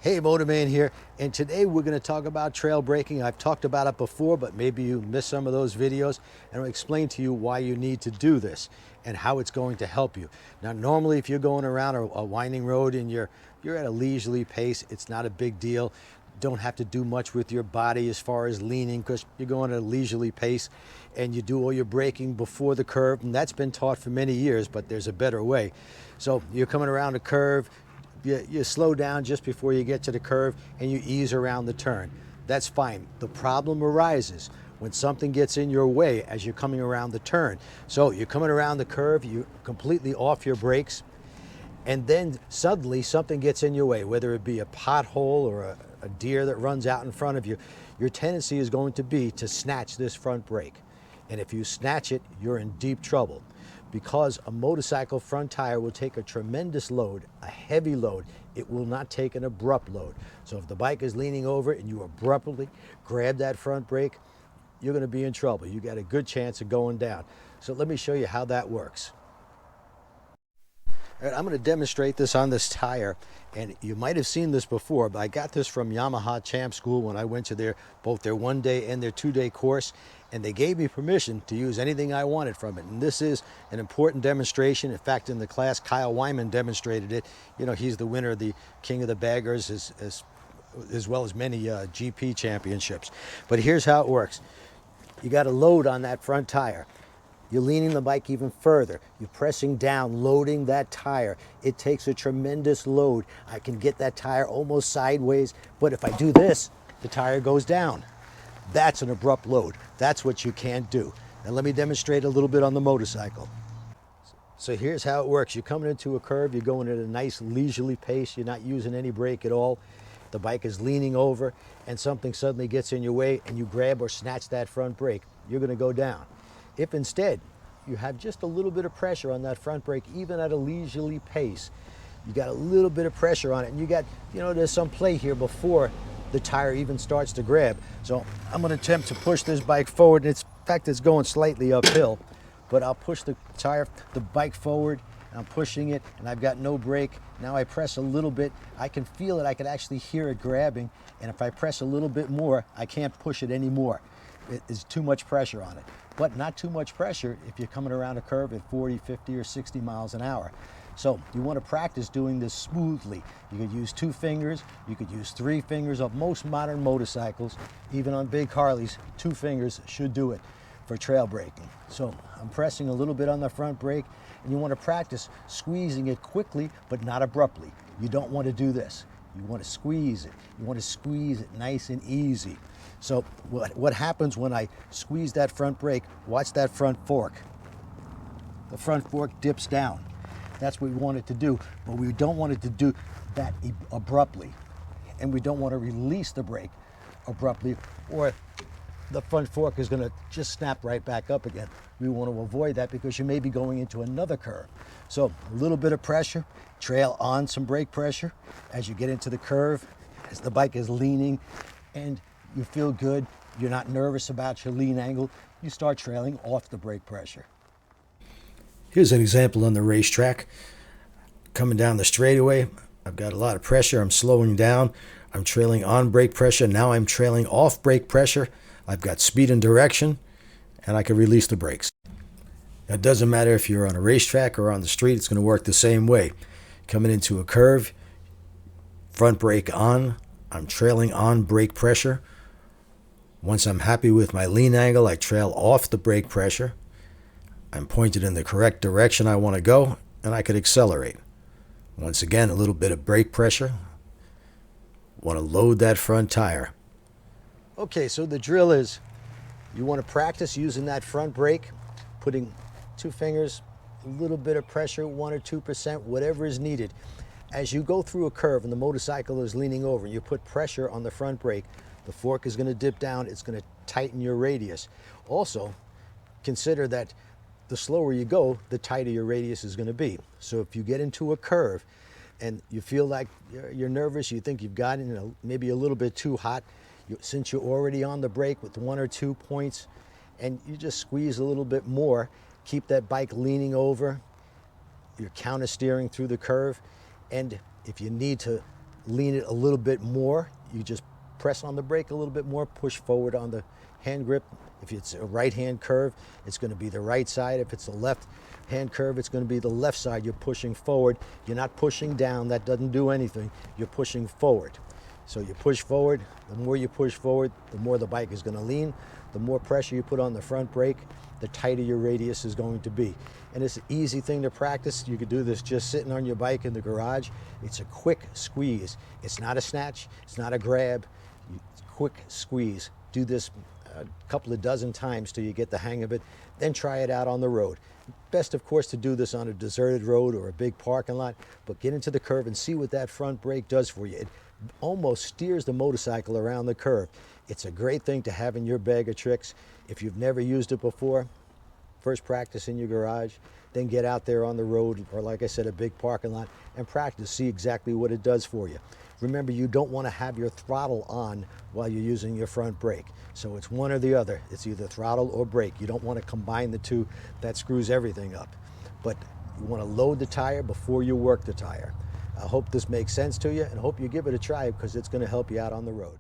Hey, Motorman here, and today we're going to talk about trail braking. I've talked about it before, but maybe you missed some of those videos, and I'll explain to you why you need to do this and how it's going to help you. Now, normally if you're going around a winding road and you're at a leisurely pace, it's not a big deal. Don't have to do much with your body as far as leaning because you're going at a leisurely pace, and you do all your braking before the curve, and that's been taught for many years, but there's a better way. So you're coming around a curve, you slow down just before you get to the curve and you ease around the turn. That's fine. The problem arises when something gets in your way as you're coming around the turn. So you're coming around the curve, you're completely off your brakes, and then suddenly something gets in your way, whether it be a pothole or a deer that runs out in front of you. Your tendency is going to be to snatch this front brake. And if you snatch it, you're in deep trouble, because a motorcycle front tire will take a tremendous load, a heavy load. It will not take an abrupt load. So if the bike is leaning over and you abruptly grab that front brake, you're going to be in trouble. You got a good chance of going down. So let me show you how that works. All right, I'm going to demonstrate this on this tire, and you might have seen this before, but I got this from Yamaha Champ School when I went to both their one-day and their two-day course, and they gave me permission to use anything I wanted from it. And this is an important demonstration. In fact, in the class, Kyle Wyman demonstrated it. You know, he's the winner of the King of the Baggers as well as many GP championships. But here's how it works. You got a load on that front tire. You're leaning the bike even further. You're pressing down, loading that tire. It takes a tremendous load. I can get that tire almost sideways, but if I do this, the tire goes down. That's an abrupt load. That's what you can't do. Now let me demonstrate a little bit on the motorcycle. So here's how it works. You're coming into a curve, you're going at a nice leisurely pace, you're not using any brake at all. The bike is leaning over and something suddenly gets in your way and you grab or snatch that front brake, you're going to go down. If instead you have just a little bit of pressure on that front brake, even at a leisurely pace, you got a little bit of pressure on it, and you got, there's some play here before the tire even starts to grab. So I'm going to attempt to push this bike forward. In fact, it's going slightly uphill, but I'll push the bike forward, and I'm pushing it, and I've got no brake. Now I press a little bit. I can feel it. I can actually hear it grabbing, and if I press a little bit more, I can't push it anymore. It is too much pressure on it. But not too much pressure if you're coming around a curve at 40, 50, or 60 miles an hour. So you want to practice doing this smoothly. You could use 2 fingers, you could use 3 fingers. On most modern motorcycles, even on big Harleys, 2 fingers should do it for trail braking. So I'm pressing a little bit on the front brake, and you want to practice squeezing it quickly, but not abruptly. You don't want to do this. You want to squeeze it. You want to squeeze it nice and easy. So what happens when I squeeze that front brake, watch that front fork. The front fork dips down. That's what we want it to do, but we don't want it to do that abruptly. And we don't want to release the brake abruptly, or the front fork is going to just snap right back up again. We want to avoid that because you may be going into another curve. So a little bit of pressure, trail on some brake pressure as you get into the curve, as the bike is leaning, and you feel good, you're not nervous about your lean angle, you start trailing off the brake pressure. Here's an example on the racetrack. Coming down the straightaway, I've got a lot of pressure, I'm slowing down, I'm trailing on brake pressure, now I'm trailing off brake pressure, I've got speed and direction, and I can release the brakes. Now, it doesn't matter if you're on a racetrack or on the street, it's going to work the same way. Coming into a curve, front brake on, I'm trailing on brake pressure. Once I'm happy with my lean angle, I trail off the brake pressure. I'm pointed in the correct direction I want to go, and I could accelerate. Once again, a little bit of brake pressure. Want to load that front tire. Okay, so the drill is you want to practice using that front brake, putting 2 fingers, a little bit of pressure, 1 or 2%, whatever is needed. As you go through a curve and the motorcycle is leaning over, and you put pressure on the front brake, the fork is going to dip down, it's going to tighten your radius. Also, consider that the slower you go, the tighter your radius is going to be. So if you get into a curve and you feel like you're nervous, you think you've gotten maybe a little bit too hot, since you're already on the brake with 1 or 2 points, and you just squeeze a little bit more, keep that bike leaning over, you're counter steering through the curve, and if you need to lean it a little bit more. You just press on the brake a little bit more, push forward on the hand grip. If it's a right hand curve, it's going to be the right side. If it's a left hand curve, it's going to be the left side. You're pushing forward. You're not pushing down. That doesn't do anything. You're pushing forward. So you push forward. The more you push forward, the more the bike is going to lean. The more pressure you put on the front brake, the tighter your radius is going to be. And it's an easy thing to practice. You could do this just sitting on your bike in the garage. It's a quick squeeze. It's not a snatch. It's not a grab. Quick squeeze. Do this a couple of dozen times till you get the hang of it. Then try it out on the road. Best, of course, to do this on a deserted road or a big parking lot, but get into the curve and see what that front brake does for you. It almost steers the motorcycle around the curve. It's a great thing to have in your bag of tricks. If you've never used it before, first practice in your garage, then get out there on the road or, like I said, a big parking lot and practice, see exactly what it does for you. Remember, you don't want to have your throttle on while you're using your front brake. So it's one or the other. It's either throttle or brake. You don't want to combine the two. That screws everything up. But you want to load the tire before you work the tire. I hope this makes sense to you and hope you give it a try because it's going to help you out on the road.